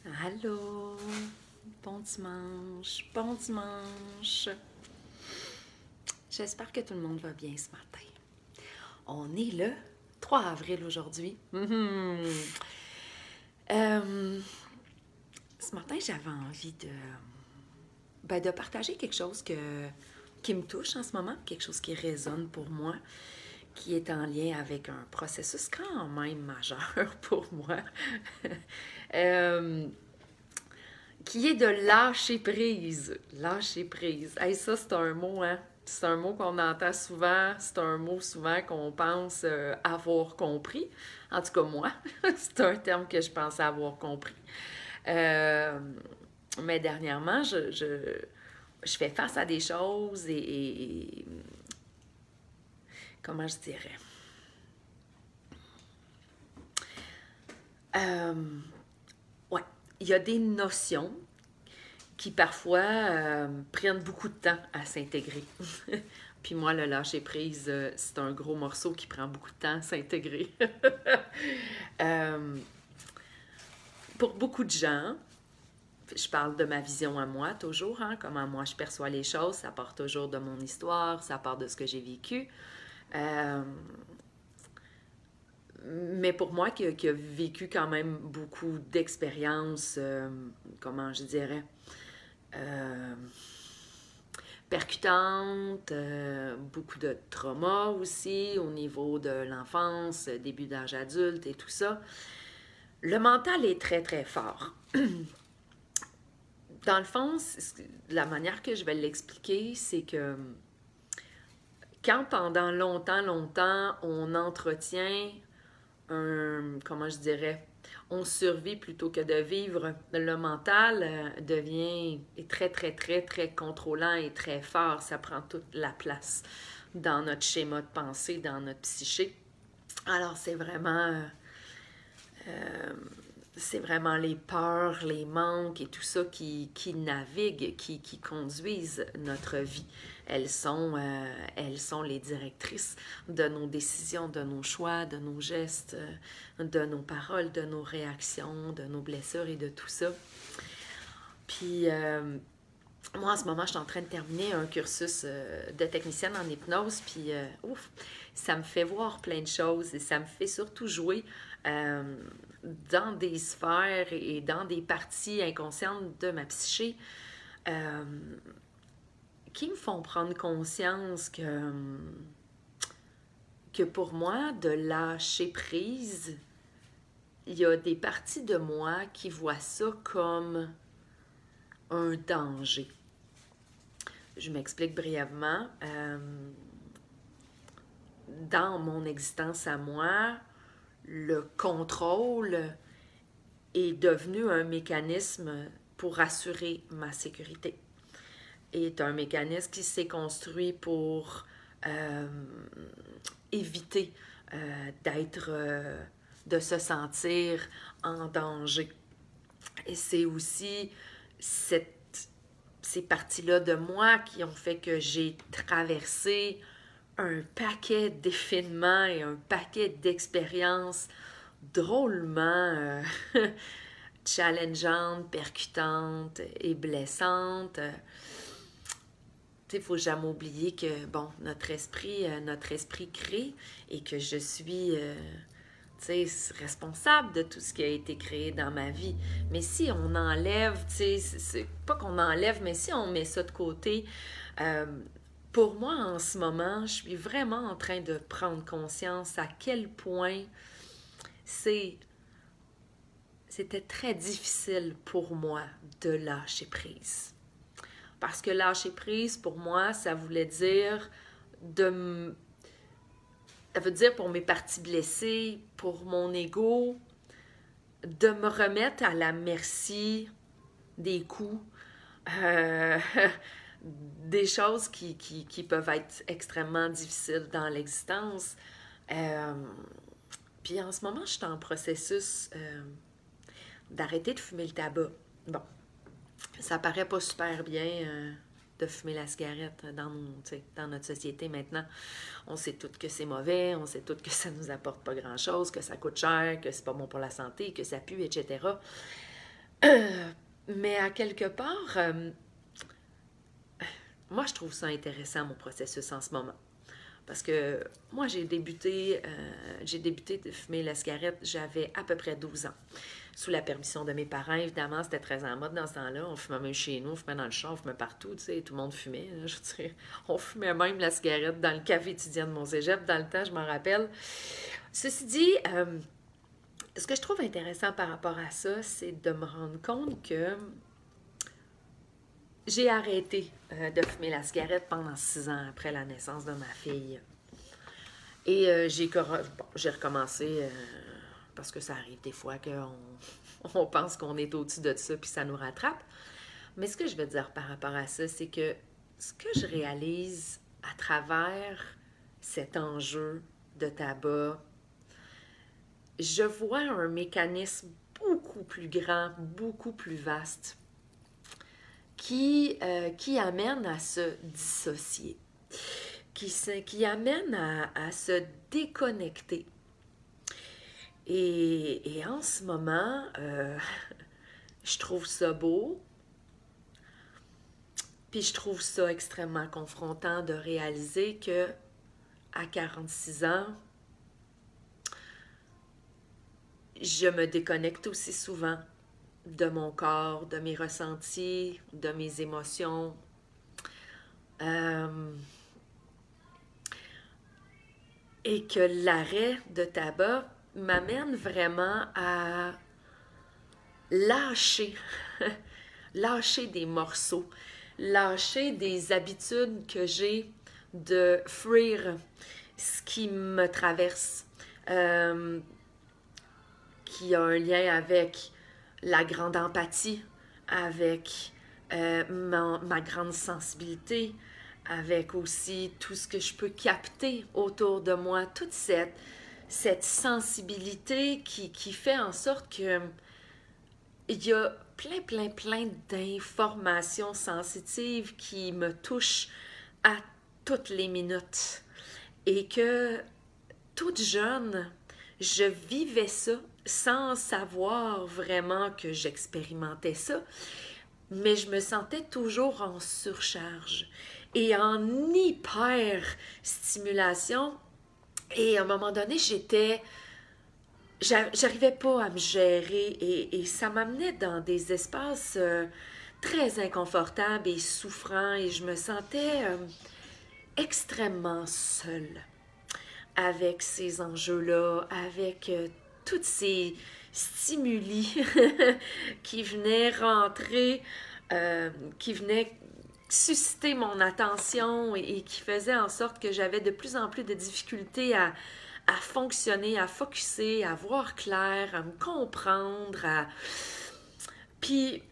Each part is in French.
Allô, bon dimanche, bon dimanche. J'espère que tout le monde va bien ce matin. On est le 3 avril aujourd'hui. Ce matin, j'avais envie de partager quelque chose qui me touche en ce moment, quelque chose qui résonne pour moi, qui est en lien avec un processus quand même majeur pour moi. Qui est de lâcher prise. Lâcher prise. Hey, ça, c'est un mot, hein? C'est un mot qu'on entend souvent. C'est un mot souvent qu'on pense avoir compris. En tout cas, moi, c'est un terme que je pense avoir compris. Mais dernièrement, je fais face à des choses et comment je dirais? Ouais, il y a des notions qui parfois prennent beaucoup de temps à s'intégrer. Puis moi, le lâcher-prise, c'est un gros morceau qui prend beaucoup de temps à s'intégrer. euh, pour beaucoup de gens, je parle de ma vision à moi toujours, hein, comment moi je perçois les choses, ça part toujours de mon histoire, ça part de ce que j'ai vécu. Mais pour moi, qui a vécu quand même beaucoup d'expériences, comment je dirais, euh, percutante, beaucoup de trauma aussi au niveau de l'enfance, début d'âge adulte et tout ça. Le mental est très, très fort. Dans le fond, la manière que je vais l'expliquer, c'est que quand pendant longtemps, on entretient comment je dirais, on survit plutôt que de vivre, le mental est très, très, très, très contrôlant et très fort. Ça prend toute la place dans notre schéma de pensée, dans notre psyché. Alors, c'est vraiment les peurs, les manques et tout ça qui naviguent, qui conduisent notre vie. Elles sont les directrices de nos décisions, de nos choix, de nos gestes, de nos paroles, de nos réactions, de nos blessures et de tout ça. Puis, moi, en ce moment, je suis en train de terminer un cursus de technicienne en hypnose, puis ça me fait voir plein de choses et ça me fait surtout jouer dans des sphères et dans des parties inconscientes de ma psyché qui me font prendre conscience que pour moi, de lâcher prise, il y a des parties de moi qui voient ça comme un danger. Je m'explique brièvement. Dans mon existence à moi, le contrôle est devenu un mécanisme pour assurer ma sécurité. Est un mécanisme qui s'est construit pour éviter de se sentir en danger. Et c'est aussi ces parties-là de moi qui ont fait que j'ai traversé un paquet d'événements et un paquet d'expériences drôlement challengeantes, percutantes et blessantes. Il ne faut jamais oublier que, bon, notre esprit crée et que je suis responsable de tout ce qui a été créé dans ma vie. Mais si on enlève, c'est pas qu'on enlève, mais si on met ça de côté, pour moi, en ce moment, je suis vraiment en train de prendre conscience à quel point c'était très difficile pour moi de lâcher prise. Parce que lâcher prise, pour moi, ça voulait dire ça veut dire pour mes parties blessées, pour mon ego, de me remettre à la merci des coups, des choses qui peuvent être extrêmement difficiles dans l'existence. Puis en ce moment, je suis en processus d'arrêter de fumer le tabac. Bon, ça paraît pas super bien de fumer la cigarette dans notre société maintenant. On sait toutes que c'est mauvais, on sait toutes que ça nous apporte pas grand-chose, que ça coûte cher, que c'est pas bon pour la santé, que ça pue, etc. Mais à quelque part, moi, je trouve ça intéressant, mon processus en ce moment. Parce que moi, j'ai débuté de fumer la cigarette, j'avais à peu près 12 ans. Sous la permission de mes parents, évidemment, c'était très en mode dans ce temps-là. On fumait même chez nous, on fumait dans le champ, on fumait partout, tu sais, tout le monde fumait. Là, je veux dire, on fumait même la cigarette dans le café étudiant de mon cégep. Dans le temps, je m'en rappelle. Ceci dit, ce que je trouve intéressant par rapport à ça, c'est de me rendre compte que j'ai arrêté de fumer la cigarette pendant 6 ans après la naissance de ma fille. Et j'ai recommencé parce que ça arrive des fois qu'on pense qu'on est au-dessus de ça puis ça nous rattrape. Mais ce que je veux dire par rapport à ça, c'est que ce que je réalise à travers cet enjeu de tabac, je vois un mécanisme beaucoup plus grand, beaucoup plus vaste qui amène à se dissocier, qui amène à se déconnecter. Et en ce moment, je trouve ça beau, puis je trouve ça extrêmement confrontant de réaliser que à 46 ans, je me déconnecte aussi souvent de mon corps, de mes ressentis, de mes émotions. Et que l'arrêt de tabac m'amène vraiment à lâcher, lâcher des morceaux, lâcher des habitudes que j'ai de fuir ce qui me traverse, qui a un lien avec la grande empathie, avec ma grande sensibilité, avec aussi tout ce que je peux capter autour de moi, toute cette sensibilité qui fait en sorte que il y a plein d'informations sensitives qui me touchent à toutes les minutes. Et que toute jeune, je vivais ça sans savoir vraiment que j'expérimentais ça, mais je me sentais toujours en surcharge et en hyper stimulation. Et à un moment donné, j'arrivais pas à me gérer et ça m'amenait dans des espaces très inconfortables et souffrants et je me sentais extrêmement seule avec ces enjeux-là, avec toutes ces stimuli qui venaient rentrer, qui venaient susciter mon attention et qui faisaient en sorte que j'avais de plus en plus de difficultés à fonctionner, à focusser, à voir clair, à me comprendre. Puis,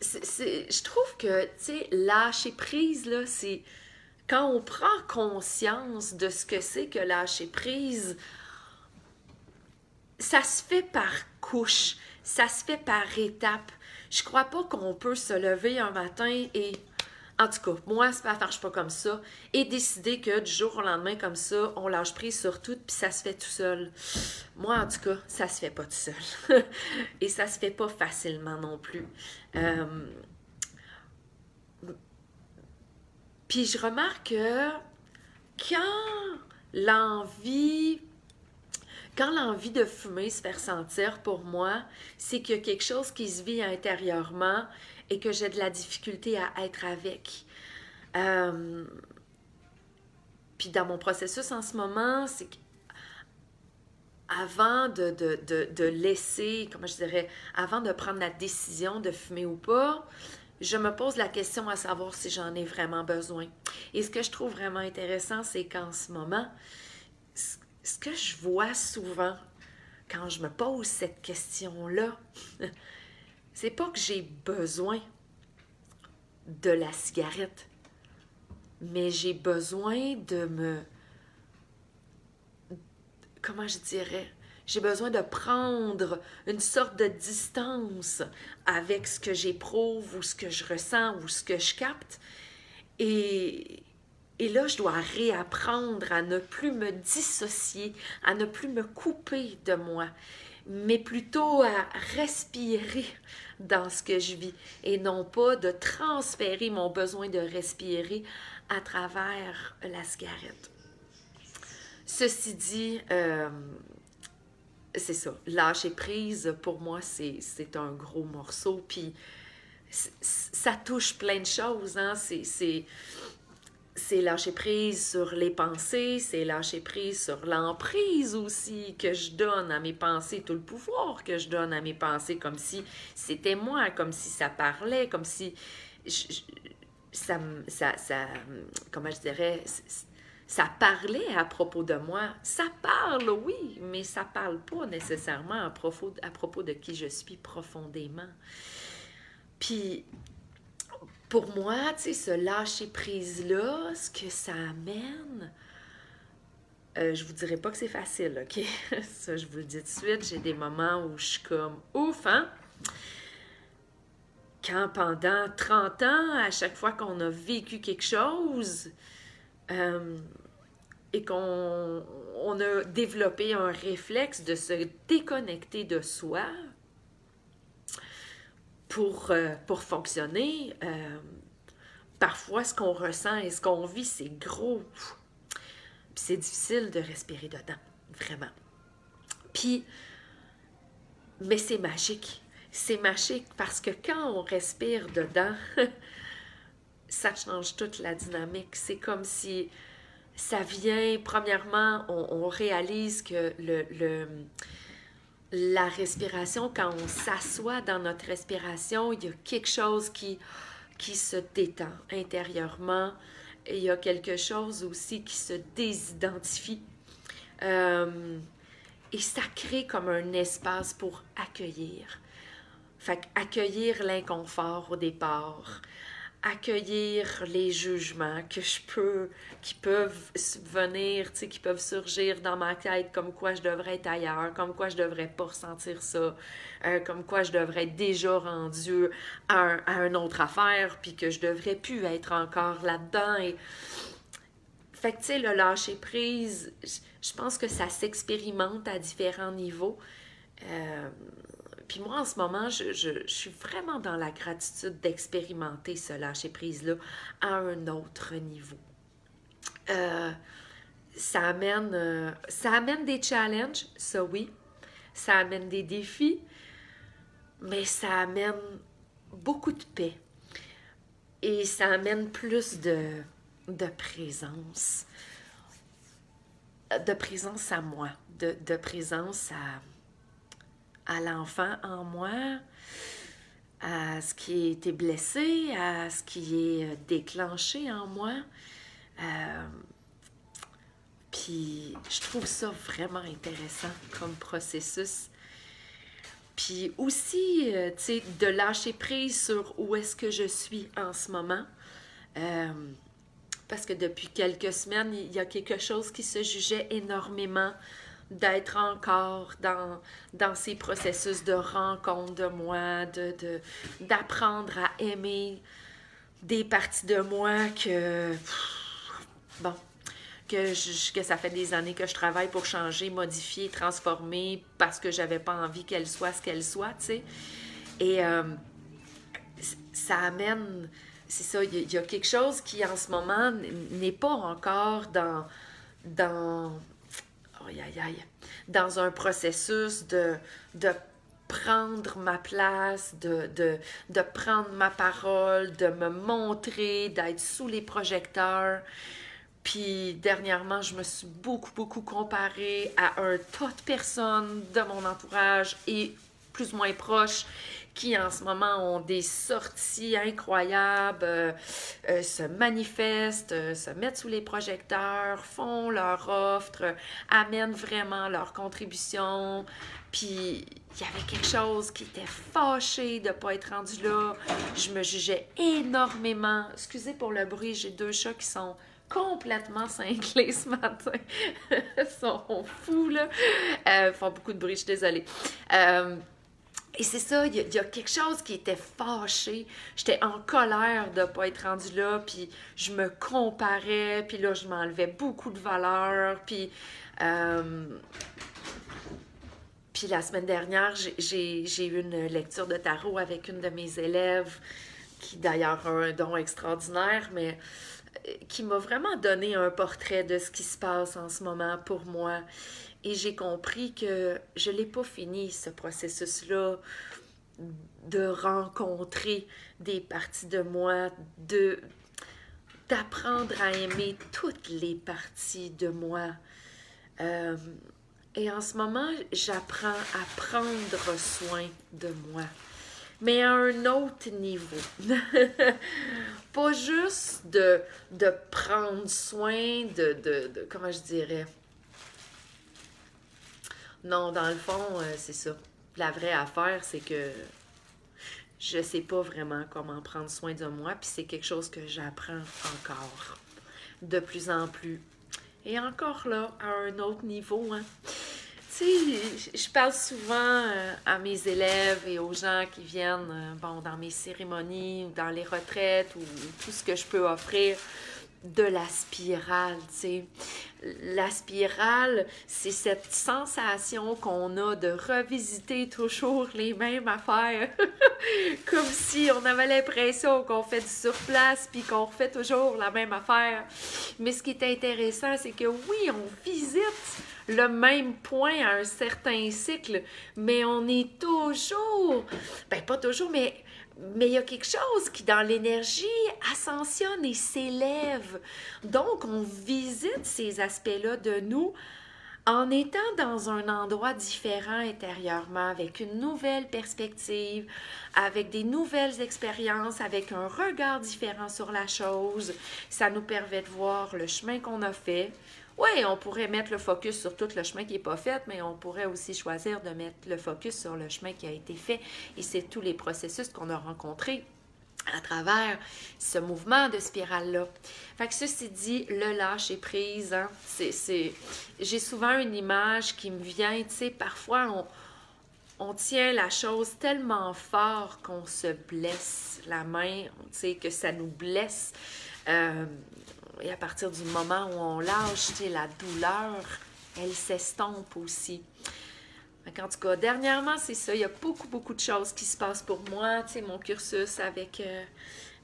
je trouve que, tu sais, lâcher prise, là, c'est quand on prend conscience de ce que c'est que lâcher prise, ça se fait par couche, ça se fait par étapes. Je crois pas qu'on peut se lever un matin et, en tout cas, moi, ça marche pas comme ça, et décider que du jour au lendemain, comme ça, on lâche prise sur tout, puis ça se fait tout seul. Moi, en tout cas, ça se fait pas tout seul. Et ça se fait pas facilement non plus. Puis je remarque que quand l'envie de fumer se fait ressentir pour moi, c'est qu'il y a quelque chose qui se vit intérieurement et que j'ai de la difficulté à être avec. Puis dans mon processus en ce moment, c'est qu'avant de laisser, comment je dirais, avant de prendre la décision de fumer ou pas, je me pose la question à savoir si j'en ai vraiment besoin. Et ce que je trouve vraiment intéressant, c'est qu'en ce moment, ce que je vois souvent quand je me pose cette question-là, c'est pas que j'ai besoin de la cigarette, mais j'ai besoin de comment je dirais, j'ai besoin de prendre une sorte de distance avec ce que j'éprouve ou ce que je ressens ou ce que je capte. Et là, je dois réapprendre à ne plus me dissocier, à ne plus me couper de moi. mais plutôt à respirer dans ce que je vis et non pas de transférer mon besoin de respirer à travers la cigarette. Ceci dit, c'est ça, lâcher prise, pour moi, c'est un gros morceau, puis ça touche plein de choses, hein? C'est lâcher prise sur les pensées, c'est lâcher prise sur l'emprise aussi que je donne à mes pensées, tout le pouvoir que je donne à mes pensées, comme si c'était moi, comme si ça parlait, comme si comment je dirais, ça parlait à propos de moi. Ça parle, oui, mais ça parle pas nécessairement à propos de qui je suis profondément. Puis, pour moi, tu sais, ce lâcher-prise-là, ce que ça amène, je vous dirais pas que c'est facile, OK? Ça, je vous le dis tout de suite, j'ai des moments où je suis comme « ouf, hein? » Quand pendant 30 ans, à chaque fois qu'on a vécu quelque chose et qu'on a développé un réflexe de se déconnecter de soi pour fonctionner, parfois ce qu'on ressent et ce qu'on vit, c'est gros. Puis c'est difficile de respirer dedans, vraiment. Puis, mais c'est magique. C'est magique parce que quand on respire dedans, ça change toute la dynamique. C'est comme si ça vient, premièrement, on réalise que la respiration, quand on s'assoit dans notre respiration, il y a quelque chose qui se détend intérieurement. Et il y a quelque chose aussi qui se désidentifie. Et ça crée comme un espace pour accueillir. Fait qu'accueillir l'inconfort au départ, accueillir les jugements qui peuvent venir, tu sais, qui peuvent surgir dans ma tête, comme quoi je devrais être ailleurs, comme quoi je devrais pas ressentir ça, comme quoi je devrais être déjà rendu à une autre affaire, puis que je devrais plus être encore là-dedans. Et fait que, tu sais, le lâcher-prise, je pense que ça s'expérimente à différents niveaux. Puis moi, en ce moment, je suis vraiment dans la gratitude d'expérimenter ce lâcher-prise-là à un autre niveau. Ça amène des challenges, ça oui. Ça amène des défis, mais ça amène beaucoup de paix. Et ça amène plus de présence. De présence à moi, de présence à l'enfant en moi, à ce qui a été blessé, à ce qui est déclenché en moi. Puis je trouve ça vraiment intéressant comme processus. Puis aussi, tu sais, de lâcher prise sur où est-ce que je suis en ce moment. Parce que depuis quelques semaines, il y a quelque chose qui se jugeait énormément d'être encore dans ces processus de rencontre de moi, d'apprendre à aimer des parties de moi que ça fait des années que je travaille pour changer, modifier, transformer parce que j'avais pas envie qu'elle soit ce qu'elle soit, tu sais. Et ça amène, c'est ça, il y a quelque chose qui en ce moment n'est pas encore dans un processus de prendre ma place, de prendre ma parole, de me montrer, d'être sous les projecteurs. Puis dernièrement, je me suis beaucoup comparée à un tas de personnes de mon entourage et plus ou moins proches qui en ce moment ont des sorties incroyables, se manifestent, se mettent sous les projecteurs, font leur offre, amènent vraiment leur contribution. Puis il y avait quelque chose qui était fâché de ne pas être rendu là. Je me jugeais énormément. Excusez pour le bruit, j'ai 2 chats qui sont complètement cinglés ce matin. Ils sont fous, là. Ils font beaucoup de bruit, je suis désolée. Et c'est ça, il y a quelque chose qui était fâché. J'étais en colère de ne pas être rendue là, puis je me comparais, puis là, je m'enlevais beaucoup de valeur, puis Puis la semaine dernière, j'ai eu une lecture de tarot avec une de mes élèves, qui d'ailleurs a un don extraordinaire, mais qui m'a vraiment donné un portrait de ce qui se passe en ce moment pour moi. Et j'ai compris que je ne l'ai pas fini, ce processus-là, de rencontrer des parties de moi, d'apprendre à aimer toutes les parties de moi. Et en ce moment, j'apprends à prendre soin de moi, mais à un autre niveau. Pas juste de prendre soin comment je dirais. Non, dans le fond, c'est ça. La vraie affaire, c'est que je sais pas vraiment comment prendre soin de moi, puis c'est quelque chose que j'apprends encore de plus en plus. Et encore là, à un autre niveau, hein. Tu sais, je parle souvent à mes élèves et aux gens qui viennent bon, dans mes cérémonies ou dans les retraites ou tout ce que je peux offrir de la spirale, tu sais. La spirale, c'est cette sensation qu'on a de revisiter toujours les mêmes affaires. Comme si on avait l'impression qu'on fait du surplace puis qu'on refait toujours la même affaire. Mais ce qui est intéressant, c'est que oui, on visite le même point à un certain cycle, mais on est toujours, ben pas toujours, mais il y a quelque chose qui, dans l'énergie, ascensionne et s'élève. Donc, on visite ces aspects-là de nous en étant dans un endroit différent intérieurement, avec une nouvelle perspective, avec des nouvelles expériences, avec un regard différent sur la chose. Ça nous permet de voir le chemin qu'on a fait. Oui, on pourrait mettre le focus sur tout le chemin qui n'est pas fait, mais on pourrait aussi choisir de mettre le focus sur le chemin qui a été fait. Et c'est tous les processus qu'on a rencontrés à travers ce mouvement de spirale-là. Fait que ceci dit, le lâcher-prise, hein, j'ai souvent une image qui me vient, tu sais, parfois on tient la chose tellement fort qu'on se blesse la main, tu sais, que ça nous blesse. Et à partir du moment où on lâche, tu sais, la douleur, elle s'estompe aussi. En tout cas, dernièrement, c'est ça. Il y a beaucoup, beaucoup de choses qui se passent pour moi. Tu sais, mon cursus avec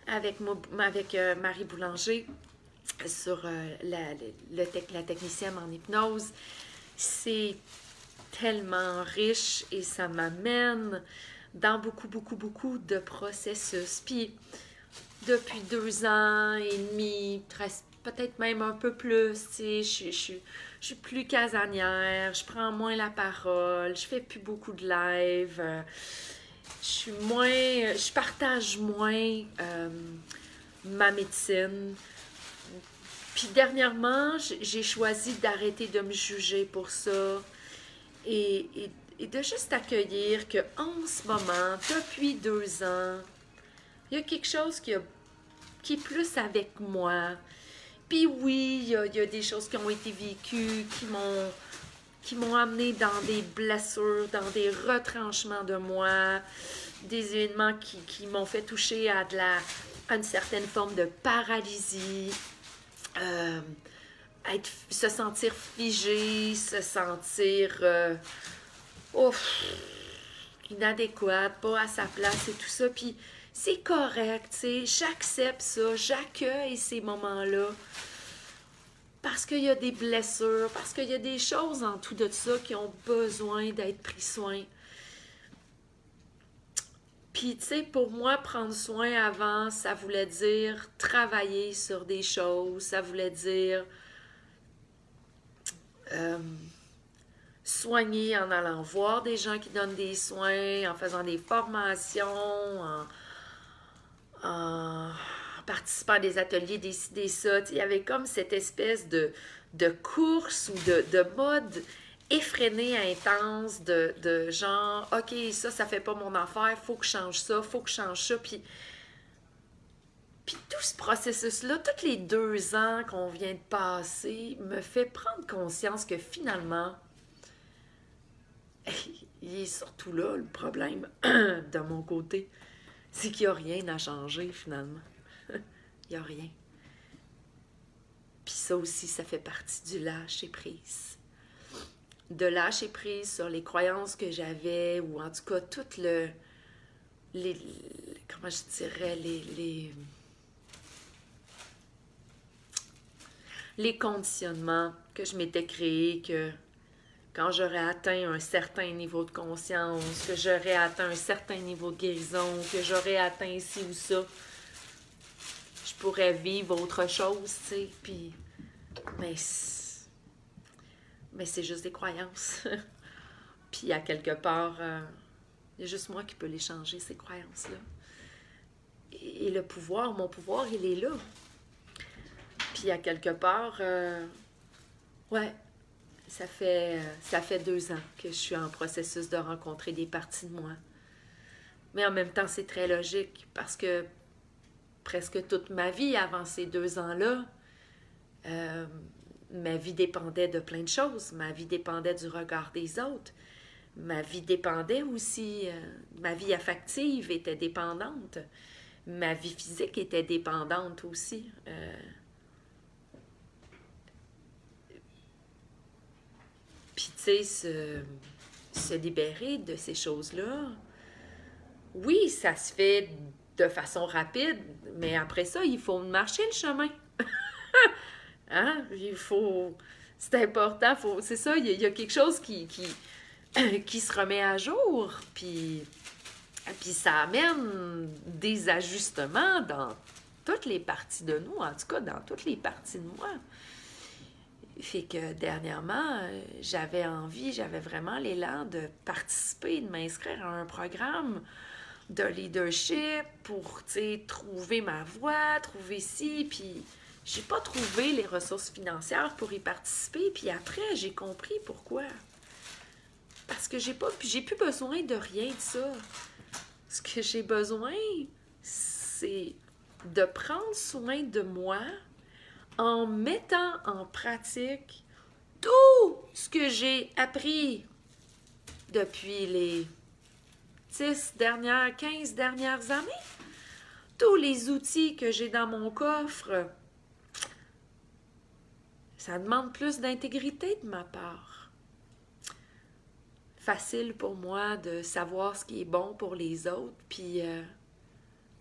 Marie Boulanger sur la technicienne en hypnose, c'est tellement riche et ça m'amène dans beaucoup, beaucoup, beaucoup de processus. Puis, depuis 2 ans et demi, peut-être même un peu plus, tu sais, je suis plus casanière, je prends moins la parole, je fais plus beaucoup de live, je partage moins ma médecine. Puis dernièrement, j'ai choisi d'arrêter de me juger pour ça et de juste accueillir qu'en ce moment, depuis 2 ans, il y a quelque chose qui est plus avec moi. Puis oui, il y a des choses qui ont été vécues, qui m'ont amené dans des blessures, dans des retranchements de moi, des événements qui m'ont fait toucher à une certaine forme de paralysie, se sentir figé, se sentir inadéquate, pas à sa place et tout ça. Puis c'est correct, tu sais, j'accepte ça, j'accueille ces moments-là. Parce qu'il y a des blessures, parce qu'il y a des choses en tout de ça qui ont besoin d'être pris soin. Puis, tu sais, pour moi, prendre soin avant, ça voulait dire travailler sur des choses, ça voulait dire soigner en allant voir des gens qui donnent des soins, en faisant des formations, en participant à des ateliers, des ça. Il y avait comme cette espèce de course ou de mode effréné, intense, de genre, OK, ça fait pas mon affaire, faut que je change ça, faut que je change ça. Puis tout ce processus-là, tous les 2 ans qu'on vient de passer, me fait prendre conscience que finalement, il est surtout là le problème de mon côté. C'est qu'il n'y a rien à changer finalement. Il n'y a rien. Puis ça aussi, ça fait partie du lâcher prise. de lâcher prise sur les croyances que j'avais, ou en tout cas, tout comment je dirais, les conditionnements que je m'étais créés, que quand j'aurais atteint un certain niveau de conscience, que j'aurais atteint un certain niveau de guérison, que j'aurais atteint ci ou ça, je pourrais vivre autre chose, tu sais, puis... Mais c'est juste des croyances. Puis à quelque part, il y a juste moi qui peux les changer, ces croyances-là. Et le pouvoir, mon pouvoir, il est là. Puis à quelque part, ouais, ça fait 2 ans que je suis en processus de rencontrer des parties de moi. Mais en même temps, c'est très logique parce que presque toute ma vie avant ces 2 ans-là, ma vie dépendait de plein de choses. Ma vie dépendait du regard des autres. Ma vie dépendait aussi, ma vie affective était dépendante. Ma vie physique était dépendante aussi. Puis, tu sais, se libérer de ces choses-là, oui, ça se fait de façon rapide, mais après ça, il faut marcher le chemin. Hein? Il faut... C'est important, c'est ça, il y a quelque chose qui se remet à jour, puis ça amène des ajustements dans toutes les parties de nous, en tout cas dans toutes les parties de moi. Fait que dernièrement, j'avais vraiment l'élan de participer, de m'inscrire à un programme de leadership pour, tu sais, trouver ma voie, trouver ci, puis j'ai pas trouvé les ressources financières pour y participer, puis après, j'ai compris pourquoi. Parce que j'ai plus besoin de rien de ça. Ce que j'ai besoin, c'est de prendre soin de moi en mettant en pratique tout ce que j'ai appris depuis les 15 dernières années. Tous les outils que j'ai dans mon coffre, ça demande plus d'intégrité de ma part. Facile pour moi de savoir ce qui est bon pour les autres, puis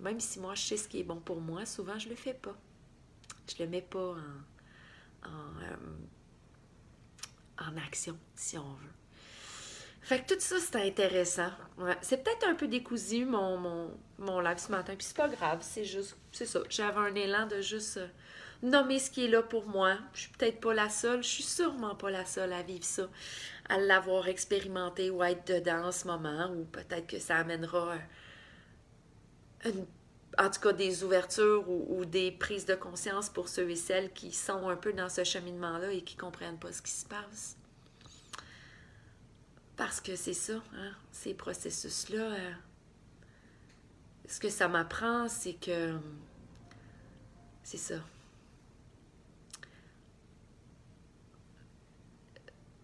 même si moi je sais ce qui est bon pour moi, souvent je le fais pas. Je le mets pas en action, si on veut. Fait que tout ça, c'est intéressant. Ouais. C'est peut-être un peu décousu, mon live ce matin, puis c'est pas grave, c'est ça. J'avais un élan de juste nommer ce qui est là pour moi. Je suis peut-être pas la seule, je suis sûrement pas la seule à vivre ça, à l'avoir expérimenté ou à être dedans en ce moment, ou peut-être que ça amènera en tout cas des ouvertures ou des prises de conscience pour ceux et celles qui sont un peu dans ce cheminement-là et qui ne comprennent pas ce qui se passe. Parce que c'est ça, hein, ces processus-là, ce que ça m'apprend, c'est que c'est ça.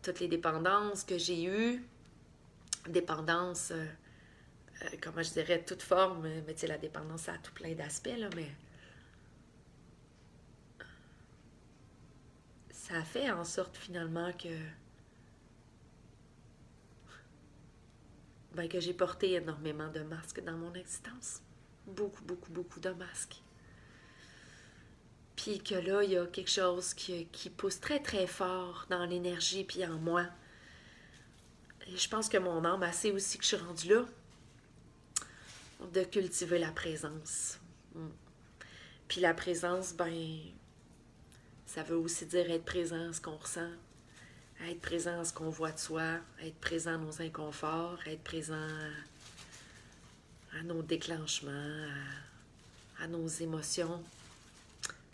Toutes les dépendances que j'ai eues, dépendances, comment je dirais, toute forme, mais tu sais, la dépendance, ça a tout plein d'aspects, là, mais ça a fait en sorte finalement que j'ai porté énormément de masques dans mon existence. Beaucoup, beaucoup, beaucoup de masques. Puis que là, il y a quelque chose qui pousse très, très fort dans l'énergie puis en moi. Et je pense que mon âme sait aussi que je suis rendue là, de cultiver la présence. Puis la présence, ça veut aussi dire être présent à ce qu'on ressent, être présent à ce qu'on voit de soi, être présent à nos inconforts, être présent à nos déclenchements, à nos émotions,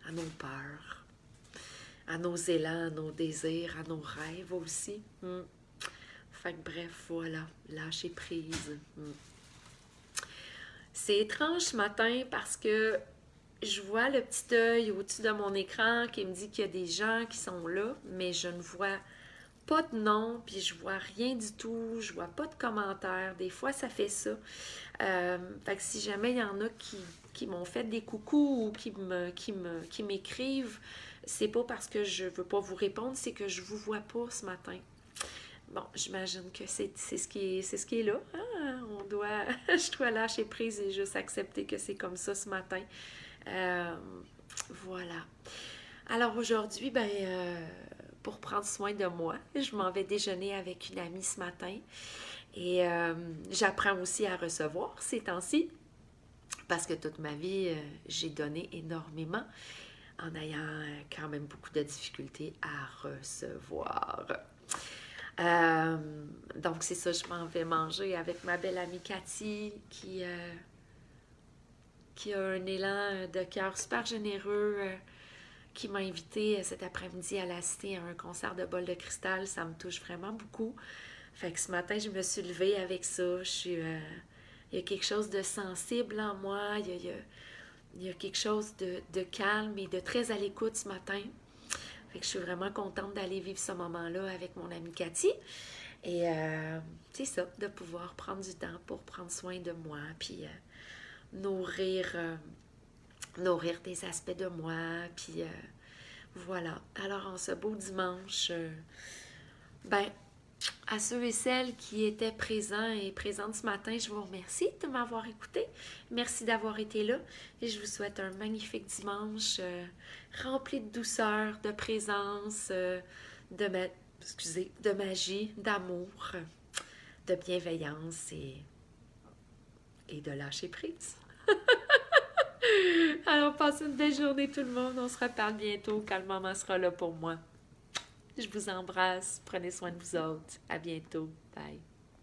à nos peurs, à nos élans, à nos désirs, à nos rêves aussi. Fait que bref, voilà, lâcher prise. C'est étrange ce matin parce que je vois le petit œil au-dessus de mon écran qui me dit qu'il y a des gens qui sont là, mais je ne vois pas de nom, puis je vois rien du tout, je vois pas de commentaires. Des fois, ça fait ça. Fait que si jamais il y en a qui m'ont fait des coucous ou qui m'écrivent, c'est pas parce que je veux pas vous répondre, c'est que je vous vois pas ce matin. bon, j'imagine que c'est ce qui est là. Hein? Je dois lâcher prise et juste accepter que c'est comme ça ce matin. Euh, voilà. Alors aujourd'hui, pour prendre soin de moi, je m'en vais déjeuner avec une amie ce matin et j'apprends aussi à recevoir ces temps-ci parce que toute ma vie, j'ai donné énormément en ayant quand même beaucoup de difficultés à recevoir. Euh, donc, c'est ça, je m'en vais manger avec ma belle amie Cathy qui a un élan de cœur super généreux, qui m'a invitée cet après-midi à l'assister à un concert de bol de cristal. Ça me touche vraiment beaucoup. Fait que ce matin, je me suis levée avec ça. Il y a quelque chose de sensible en moi. Il y a quelque chose de calme et de très à l'écoute ce matin. Fait que je suis vraiment contente d'aller vivre ce moment-là avec mon amie Cathy. Et c'est ça, de pouvoir prendre du temps pour prendre soin de moi, puis nourrir des aspects de moi, puis voilà. Alors, en ce beau dimanche, à ceux et celles qui étaient présents et présentes ce matin, je vous remercie de m'avoir écouté. Merci d'avoir été là et je vous souhaite un magnifique dimanche rempli de douceur, de présence, de magie, d'amour, de bienveillance et de lâcher prise. Alors, passez une belle journée tout le monde. On se reparle bientôt quand le moment sera là pour moi. Je vous embrasse. Prenez soin de vous autres. À bientôt. Bye.